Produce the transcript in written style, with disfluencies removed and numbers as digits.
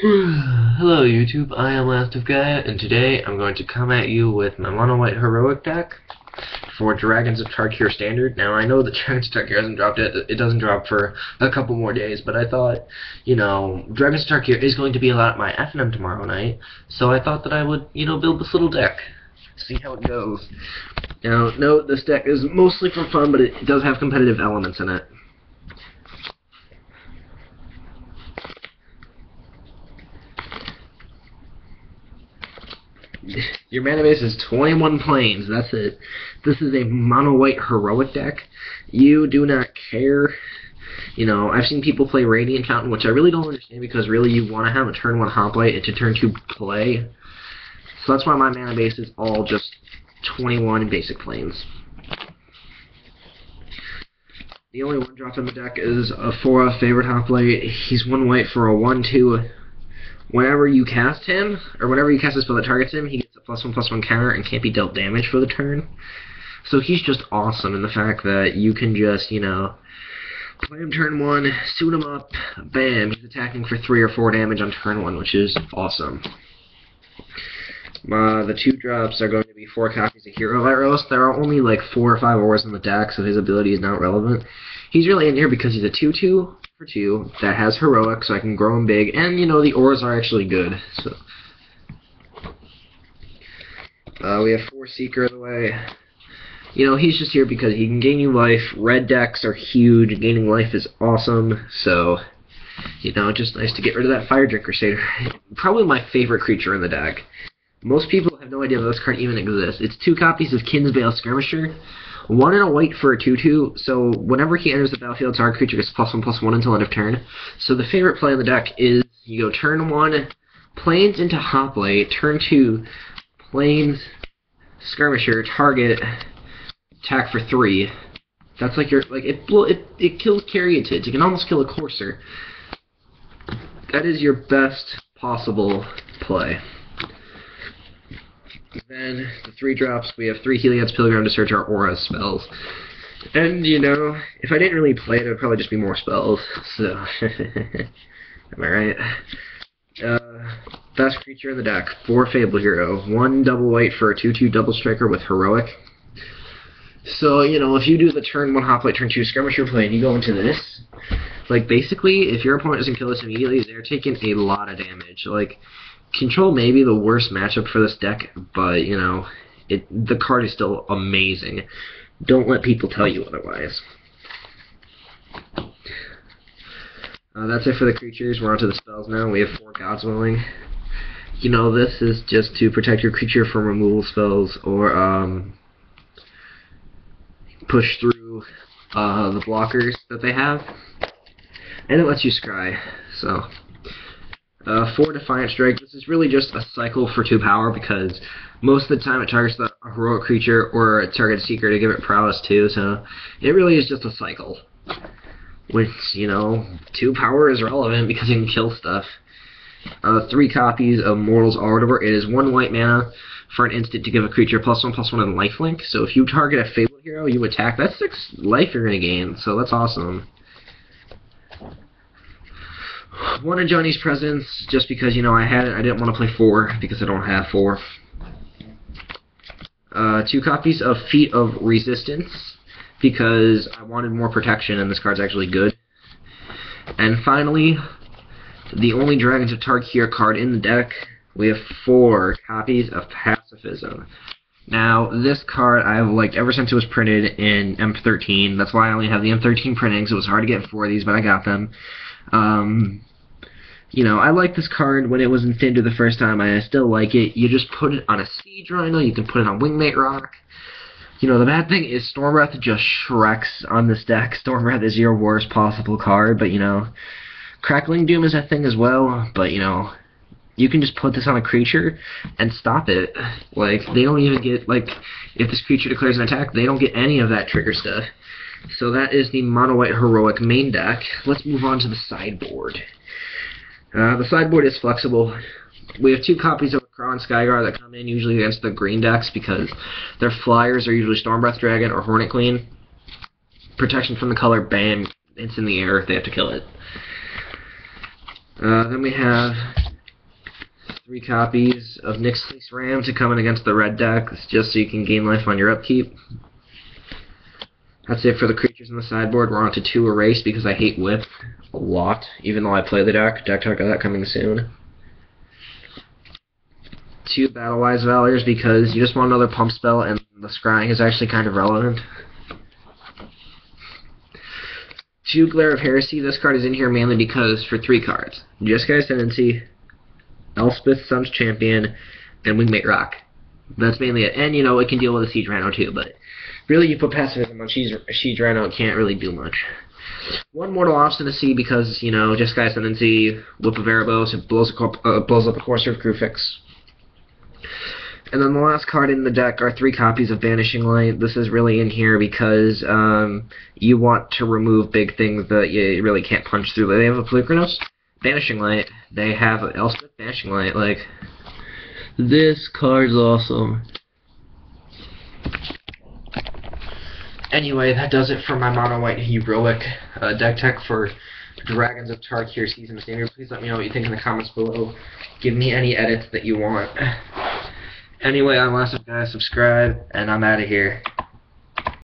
Hello YouTube, I am Last of Gaia, and today I'm going to come at you with my mono white heroic deck for Dragons of Tarkir Standard. Now I know the Dragons of Tarkir hasn't dropped yet, it doesn't drop for a couple more days, but I thought, Dragons of Tarkir is going to be a lot at my FNM tomorrow night, so I thought that I would, build this little deck. See how it goes. Now, note, this deck is mostly for fun, but it does have competitive elements in it. Your mana base is 21 planes, that's it. This is a mono white heroic deck. You do not care. I've seen people play Radiant Fountain, which I really don't understand, because really you want to have a turn 1 hoplite and to turn 2 play. So that's why my mana base is all just 21 basic planes. The only one drop in the deck is a 4 favorite hoplite. He's 1 white for a 1/2. Whenever you cast him, or whenever you cast a spell that targets him, he gets a +1/+1 counter and can't be dealt damage for the turn. So he's just awesome in the fact that you can just, play him turn 1, suit him up, bam, he's attacking for 3 or 4 damage on turn 1, which is awesome. The 2 drops are going to be 4 copies of Hero Arrows. There are only like 4 or 5 auras in the deck, so his ability is not relevant. He's really in here because he's a 2/2 for 2 that has Heroic, so I can grow him big, and the auras are actually good. So we have 4 Seeker of the way. He's just here because he can gain you life. Red decks are huge. Gaining life is awesome. So, just nice to get rid of that Fire Drink Crusader. Probably my favorite creature in the deck. Most people have no idea that this card even exists. It's 2 copies of Kinsbane Skirmisher, 1 and a white for a 2/2, so whenever he enters the battlefield, target creature gets +1/+1 until end of turn. So the favorite play in the deck is you go turn 1, Plains into Hoplite, turn 2, Plains, Skirmisher, target, attack for 3. That's like your, it kills Caryatids. You can almost kill a Courser. That is your best possible play. Then, the 3 drops, we have 3 Heliod's Pilgrim to search our aura spells. And, if I didn't really play it, it would probably just be more spells, so, am I right? Best creature in the deck, 4 Fable Hero, 1 double white for a 2/2 double striker with Heroic. So, if you do the turn 1 hoplite, turn 2 Skirmisher play, and you go into this, basically, if your opponent doesn't kill this immediately, they're taking a lot of damage. Control may be the worst matchup for this deck, but, the card is still amazing. Don't let people tell you otherwise. That's it for the creatures. We're on to the spells now. We have 4 God's Willing. This is just to protect your creature from removal spells, or, push through, the blockers that they have. And it lets you scry, so... 4 Defiant Strike. This is really just a cycle for 2 power, because most of the time it targets the heroic creature or it targets Seeker to give it prowess too, so it really is just a cycle. Which, 2 power is relevant because you can kill stuff. 3 copies of Mortal's Arbiter. It is 1 white mana for an instant to give a creature +1/+1 and lifelink, so if you target a Fabled Hero, you attack, that's 6 life you're going to gain, so that's awesome. 1 of Johnny's Presents, just because, I had it. I didn't want to play 4, because I don't have 4. 2 copies of Feet of Resistance, because I wanted more protection, and this card's actually good. And finally, the only Dragons of Tarkir card in the deck, we have 4 copies of Pacifism. Now, this card I've liked ever since it was printed in M13. That's why I only have the M13 printings. It was hard to get 4 of these, but I got them. I liked this card when it was in Standard the first time, and I still like it. You just put it on a Siege Rhino, you can put it on Wingmate Rock. The bad thing is Stormbreath just shreks on this deck. Stormbreath is your worst possible card, but, Crackling Doom is a thing as well, but, you can just put this on a creature and stop it. They don't even get, if this creature declares an attack, they don't get any of that trigger stuff. So that is the Mono White Heroic main deck. Let's move on to the sideboard. The sideboard is flexible. We have 2 copies of Kron Skyguard that come in usually against the green decks because their flyers are usually Stormbreath Dragon or Hornet Queen. Protection from the color, bam, it's in the air if they have to kill it. Then we have 3 copies of Nyx's Ram to come in against the red deck, just so you can gain life on your upkeep. That's it for the creatures in the sideboard. We're on to 2 Erase because I hate Whip a lot, even though I play the deck. Deck talk of that coming soon. 2 Battle-Wise Valors because you just want another pump spell and the scrying is actually kind of relevant. 2 Glare of Heresy. This card is in here mainly because for 3 cards. Jeskai Ascendancy, Elspeth, Sun's Champion, and Wingmate Rock. That's mainly it. And, you know, it can deal with a Siege Rhino too, but really you put Pacifism on Siege Rhino, it can't really do much. 1 Mortal Obstinacy because, you know, Jeskai Ascendancy, Whip of Erebos, it blows up a Courser of Crewfix. And then the last card in the deck are 3 copies of Vanishing Light. This is really in here because you want to remove big things that you really can't punch through. They have a Polukranos, Vanishing Light. They have Elspeth, Vanishing Light. Like, this card's awesome. Anyway, that does it for my Mono White Heroic deck tech for Dragons of Tarkir Season of Standard. Please let me know what you think in the comments below. Give me any edits that you want. Anyway, I'm Last guys, subscribe, and I'm out of here.